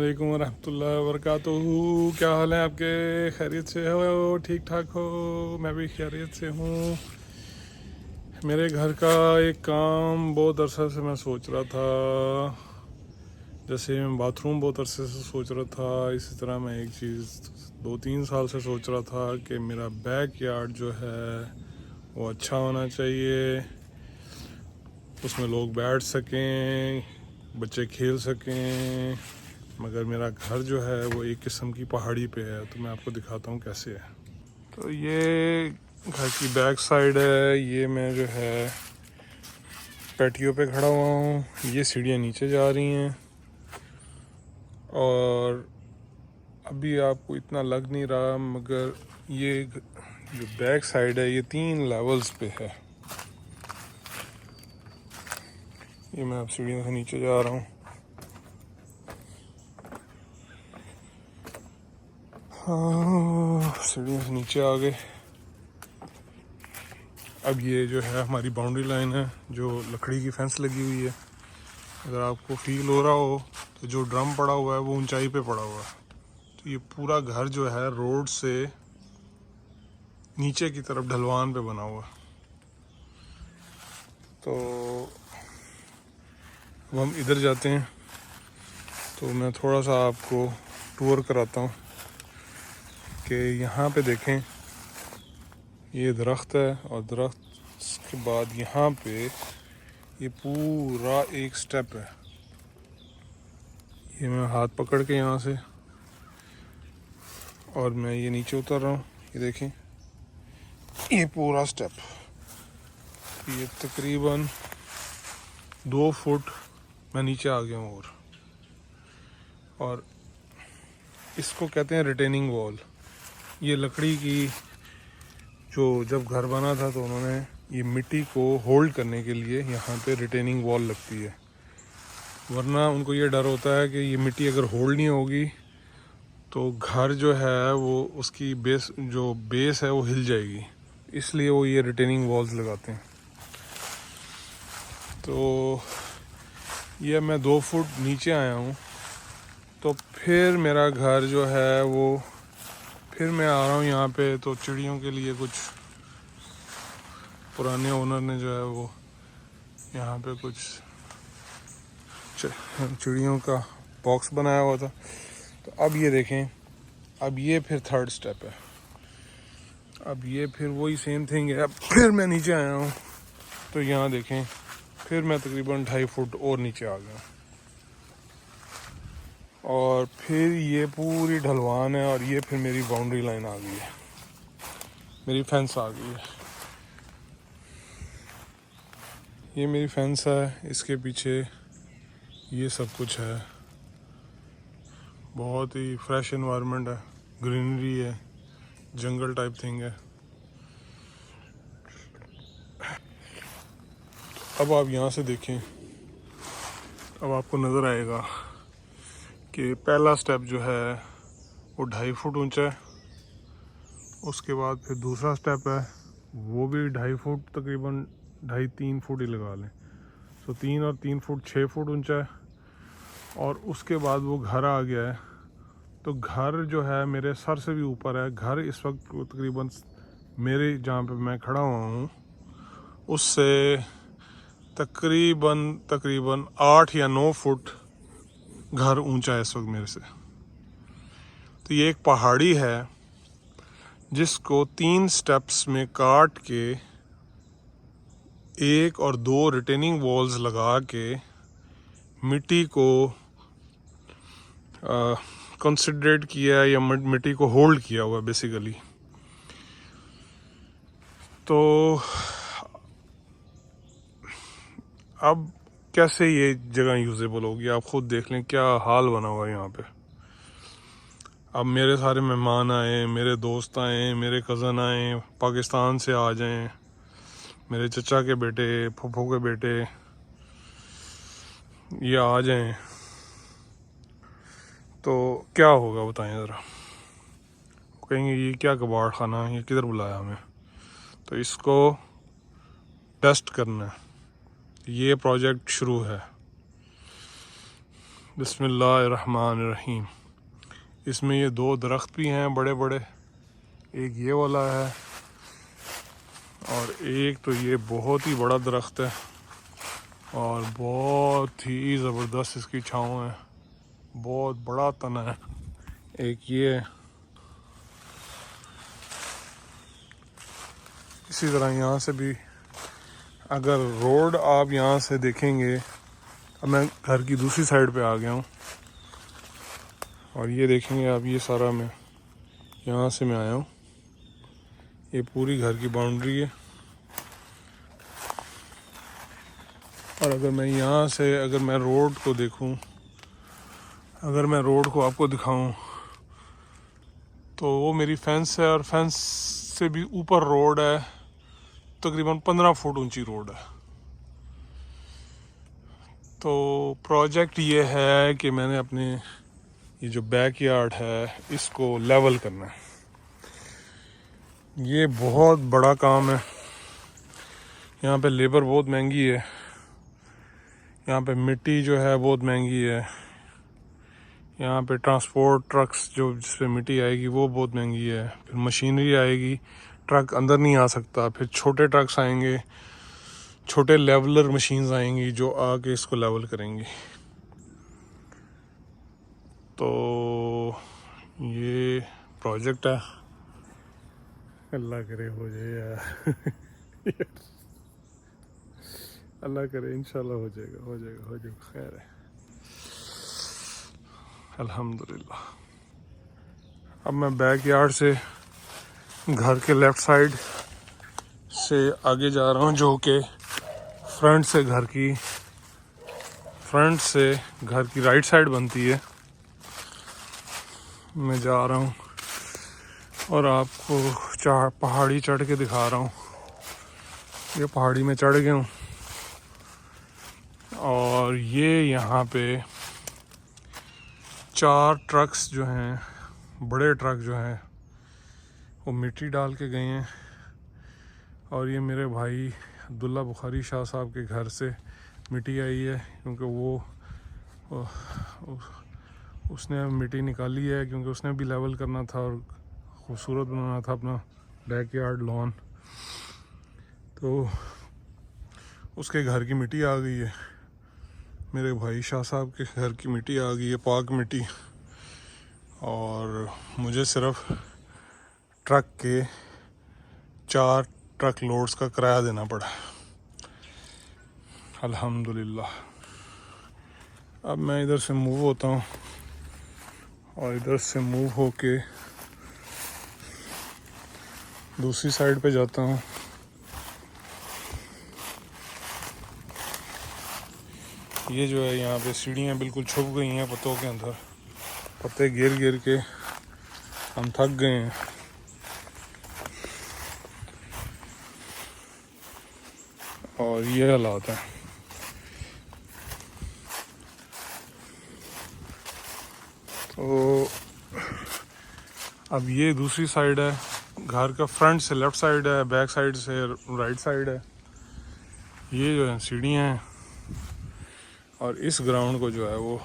वालेकुम रहमतुल्लाहि वबरकातुहू। क्या हाल है आपके? खैरियत से हो? ठीक ठाक हो? मैं भी खैरियत से हूँ। मेरे घर का एक काम बहुत अरसा से मैं सोच रहा था। जैसे मैं बाथरूम बहुत अरसे से सोच रहा था, इसी तरह मैं एक चीज़ 2-3 साल से सोच रहा था कि मेरा बैक यार्ड जो है वो अच्छा होना चाहिए, उसमें लोग बैठ सकें, बच्चे खेल सकें। मगर मेरा घर जो है वो एक किस्म की पहाड़ी पे है, तो मैं आपको दिखाता हूँ कैसे है। तो ये घर की बैक साइड है। ये मैं जो है पैटियो पे खड़ा हुआ हूँ। ये सीढ़ियाँ नीचे जा रही हैं और अभी आपको इतना लग नहीं रहा, मगर ये जो बैक साइड है ये 3 लेवल्स पे है। ये मैं अब सीढ़ियों से नीचे जा रहा हूँ। हाँ, सीढ़ियों से नीचे आ गए। अब ये जो है हमारी बाउंड्री लाइन है, जो लकड़ी की फेंस लगी हुई है। अगर आपको फील हो रहा हो तो जो ड्रम पड़ा हुआ है वो ऊंचाई पे पड़ा हुआ है। तो ये पूरा घर जो है रोड से नीचे की तरफ ढलवान पे बना हुआ है। तो अब हम इधर जाते हैं, तो मैं थोड़ा सा आपको टूर कराता हूँ कि यहाँ पे देखें, ये दरख्त है और दरख्त के बाद यहाँ पे ये पूरा एक स्टेप है। ये मैं हाथ पकड़ के यहाँ से और मैं ये नीचे उतर रहा हूँ। ये देखें, ये पूरा स्टेप, ये तकरीबन 2 फुट मैं नीचे आ गया हूँ। और इसको कहते हैं रिटेनिंग वॉल। ये लकड़ी की, जो जब घर बना था तो उन्होंने ये मिट्टी को होल्ड करने के लिए यहाँ पे रिटेनिंग वॉल लगती है, वरना उनको ये डर होता है कि ये मिट्टी अगर होल्ड नहीं होगी तो घर जो है वो उसकी बेस है वो हिल जाएगी, इसलिए वो ये रिटेनिंग वॉल्स लगाते हैं। तो ये मैं 2 फुट नीचे आया हूँ। तो फिर मेरा घर जो है वो, फिर मैं आ रहा हूँ यहाँ पे। तो चिड़ियों के लिए कुछ पुराने ओनर ने जो है वो यहाँ पे कुछ चिड़ियों का बॉक्स बनाया हुआ था। तो अब ये देखें, अब ये फिर 3rd स्टेप है। अब ये फिर वही सेम थिंग है। अब फिर मैं नीचे आया हूँ, तो यहाँ देखें, फिर मैं तकरीबन 2.5 फुट और नीचे आ गया और फिर ये पूरी ढलवान है और ये फिर मेरी बाउंड्री लाइन आ गई है, मेरी फेंस आ गई है। ये मेरी फेंस है, इसके पीछे ये सब कुछ है। बहुत ही फ्रेश एनवायरनमेंट है, ग्रीनरी है, जंगल टाइप थिंग है। अब आप यहाँ से देखें, अब आपको नज़र आएगा कि पहला स्टेप जो है वो 2.5 फुट ऊंचा है। उसके बाद फिर दूसरा स्टेप है, वो भी 2.5 फुट, तकरीबन 2.5-3 फुट ही लगा लें। तो 3 और 3 फुट 6 फुट ऊंचा है। और उसके बाद वो घर आ गया है। तो घर जो है मेरे सर से भी ऊपर है। घर इस वक्त तकरीबन मेरे जहाँ पे मैं खड़ा हुआ हूँ उससे तकरीबन 8 या 9 फुट घर ऊंचा है इस वक्त मेरे से। तो ये एक पहाड़ी है जिसको 3 स्टेप्स में काट के 1 और 2 रिटेनिंग वॉल्स लगा के मिट्टी को कंसिडरेट किया या मिट्टी को होल्ड किया हुआ बेसिकली। तो अब कैसे ये जगह यूजेबल होगी, आप खुद देख लें क्या हाल बना हुआ है यहाँ पे। अब मेरे सारे मेहमान आए, मेरे दोस्त आए, मेरे कज़न आए, पाकिस्तान से आ जाएं, मेरे चचा के बेटे, फूफो के बेटे, ये आ जाएं, तो क्या होगा बताएं ज़रा। कहेंगे ये क्या कबाड़ खाना है, ये किधर बुलाया हमें। तो इसको टेस्ट करना है, ये प्रोजेक्ट शुरू है। बिस्मिल्लाहिर्रहमानिर्रहीम। इसमें ये दो दरख्त भी हैं बड़े बड़े, एक ये वाला है और एक तो ये बहुत ही बड़ा दरख्त है और बहुत ही ज़बरदस्त इसकी छाँव है, बहुत बड़ा तना है। एक ये है, इसी तरह यहाँ से भी अगर रोड आप यहाँ से देखेंगे, अब मैं घर की दूसरी साइड पे आ गया हूँ और ये देखेंगे आप, ये सारा मैं यहाँ से मैं आया हूँ, ये पूरी घर की बाउंड्री है। और अगर मैं यहाँ से अगर मैं रोड को देखूँ, अगर मैं रोड को आपको दिखाऊँ तो वो मेरी फेंस है और फेंस से भी ऊपर रोड है, तकरीबन 15 फुट ऊंची रोड है। तो प्रोजेक्ट ये है कि मैंने अपने ये जो बैक यार्ड है इसको लेवल करना है। ये बहुत बड़ा काम है, यहाँ पे लेबर बहुत महंगी है, यहाँ पे मिट्टी जो है बहुत महंगी है, यहाँ पे ट्रांसपोर्ट ट्रक्स जो जिस पे मिट्टी आएगी वो बहुत महंगी है, फिर मशीनरी आएगी, ट्रक अंदर नहीं आ सकता, फिर छोटे ट्रक्स आएंगे, छोटे लेवलर मशीन्स आएंगी जो आके इसको लेवल करेंगी। तो ये प्रोजेक्ट है, अल्लाह करे हो जाए यार अल्लाह करे, इंशाल्लाह हो जाएगा, हो जाएगा, हो जाएगा, खैर है, अल्हम्दुलिल्लाह। अब मैं बैक यार्ड से घर के लेफ़्ट साइड से आगे जा रहा हूँ, जो कि फ्रंट से घर की राइट साइड बनती है। मैं जा रहा हूँ और आपको पहाड़ी चढ़ के दिखा रहा हूँ। ये पहाड़ी में चढ़ गया हूँ और ये यहाँ पे 4 ट्रक्स जो हैं, बड़े ट्रक जो हैं, वो मिट्टी डाल के गए हैं। और ये मेरे भाई अब्दुल्ला बुखारी शाह साहब के घर से मिट्टी आई है, क्योंकि उसने मिट्टी निकाली है, क्योंकि उसने भी लेवल करना था और खूबसूरत बनाना था अपना बैकयार्ड लॉन। तो उसके घर की मिट्टी आ गई है, मेरे भाई शाह साहब के घर की मिट्टी आ गई है, पाक मिट्टी। और मुझे सिर्फ ट्रक के 4 ट्रक लोड्स का किराया देना पड़ा, अल्हम्दुलिल्लाह। अब मैं इधर से मूव होता हूँ और इधर से मूव होके दूसरी साइड पे जाता हूँ। ये जो है यहाँ पे सीढ़ियाँ बिल्कुल छुप गई हैं पत्तों के अंदर, पत्ते गिर गिर के हम थक गए हैं। और ये हालात है। तो अब ये दूसरी साइड है, घर का फ्रंट से लेफ़्ट साइड है, बैक साइड से राइट साइड है। ये जो है सीढ़ियाँ हैं और इस ग्राउंड को जो है वो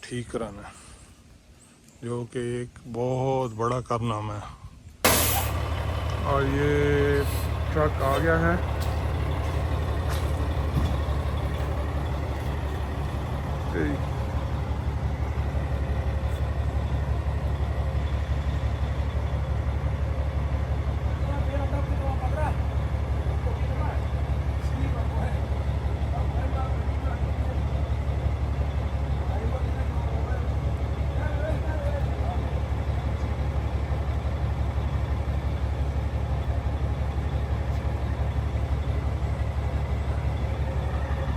ठीक कराना है, जो कि एक बहुत बड़ा कारनामा है। और ये ट्रक आ गया है,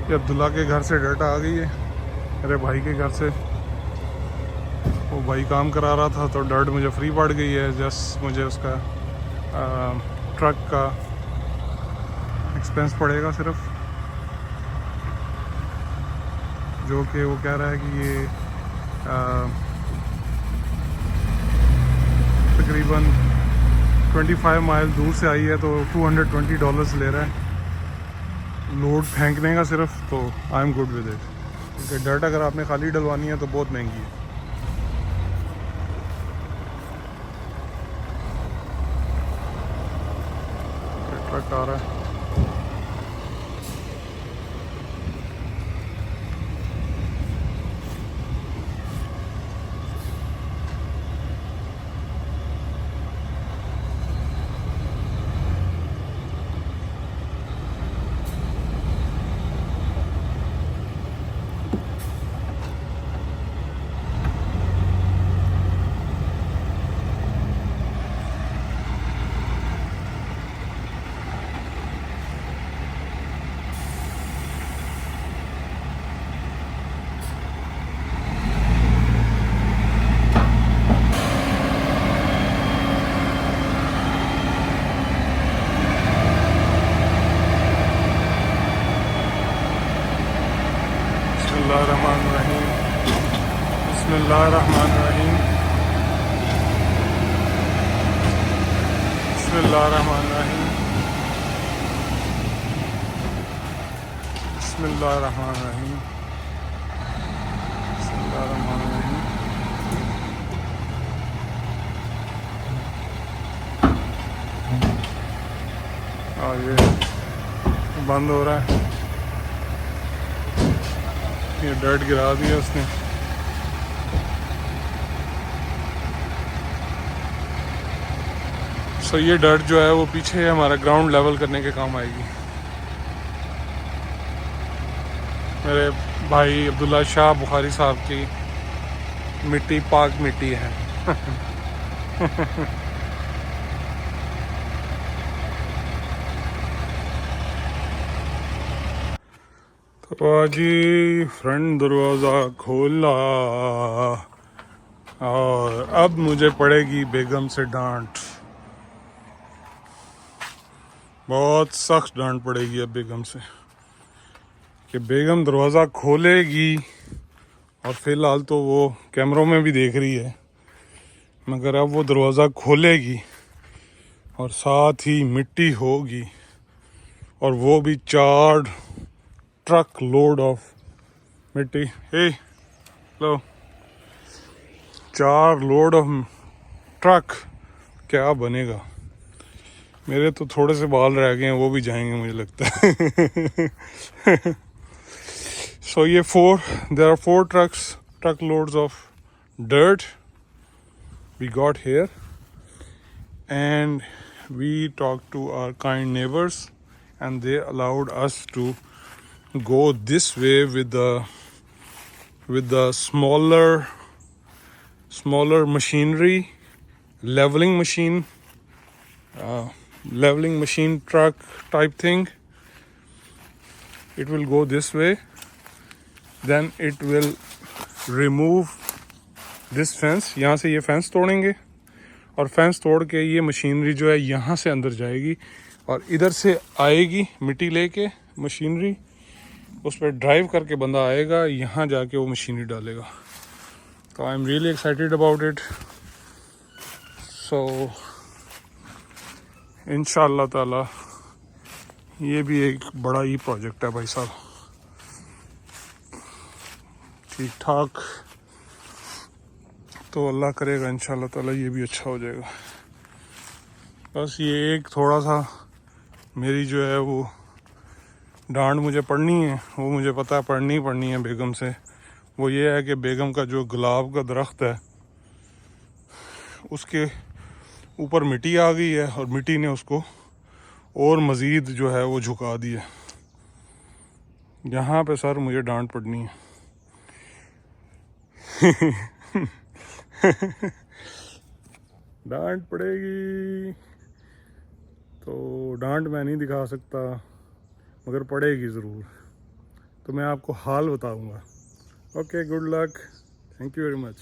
ये अब्दुल्ला के घर से डाटा आ गई है, मेरे भाई के घर से। वो भाई काम करा रहा था तो डर्ट मुझे फ्री पड़ गई है, जस्ट मुझे उसका ट्रक का एक्सपेंस पड़ेगा सिर्फ, जो कि वो कह रहा है कि ये तकरीबन 25 माइल दूर से आई है, तो $220 ले रहा है लोड फेंकने का सिर्फ। तो I am good with it. क्योंकि डर्ट अगर आपने खाली डलवानी है तो बहुत महंगी है। ट्रक आ रहा है। बिस्मिल्लाहिर्रहमानिर्रहीम, बिस्मिल्लाहिर्रहमानिर्रहीम, बिस्मिल्लाहिर्रहमानिर्रहीम, बिस्मिल्लाहिर्रहमानिर्रहीम, बिस्मिल्लाहिर्रहमानिर्रहीम। ये बंद हो रहा है। ये डर्ट गिरा दिया उसने। सो ये डर्ट जो है वो पीछे हमारा ग्राउंड लेवल करने के काम आएगी। मेरे भाई अब्दुल्ला शाह बुखारी साहब की मिट्टी पाक मिट्टी है। तो जी फ्रंट दरवाज़ा खोला और अब मुझे पड़ेगी बेगम से डांट। बहुत सख्त डांट पड़ेगी अब बेगम से कि बेगम दरवाज़ा खोलेगी। और फिलहाल तो वो कैमरों में भी देख रही है, मगर अब वो दरवाज़ा खोलेगी और साथ ही मिट्टी होगी, और वो भी 4 ट्रक लोड ऑफ मिट्टी। हे लो, 4 लोड ऑफ ट्रक। क्या बनेगा। मेरे तो थोड़े से बाल रह गए हैं, वो भी जाएंगे मुझे लगता है। सो ये there are 4 truck loads of dirt we got here, and we talked to our kind neighbors and they allowed us to go this way with the smaller machinery, leveling machine truck type thing. It will go this way, then it will remove this fence. यहाँ से ये fence तोड़ेंगे और fence तोड़ के ये machinery जो है यहाँ से अंदर जाएगी और इधर से आएगी मिट्टी लेके। मशीनरी उस पर ड्राइव करके बंदा आएगा, यहाँ जाके वो मशीनरी डालेगा। तो I am really excited about it. So इंशाअल्लाह ताला ये भी एक बड़ा ही प्रोजेक्ट है भाई साहब। ठीक ठाक तो अल्लाह करेगा इंशाअल्लाह ताला ये भी अच्छा हो जाएगा। बस ये एक थोड़ा सा मेरी जो है वो डांट मुझे पढ़नी है, वो मुझे पता है पढ़नी है बेगम से। वो ये है कि बेगम का जो गुलाब का दरख्त है उसके ऊपर मिट्टी आ गई है और मिट्टी ने उसको और मज़ीद जो है वो झुका दिया। यहाँ पे सर मुझे डांट पड़नी है। डांट पड़ेगी तो डांट मैं नहीं दिखा सकता, मगर पड़ेगी ज़रूर। तो मैं आपको हाल बताऊंगा। Okay, good luck, thank you very much.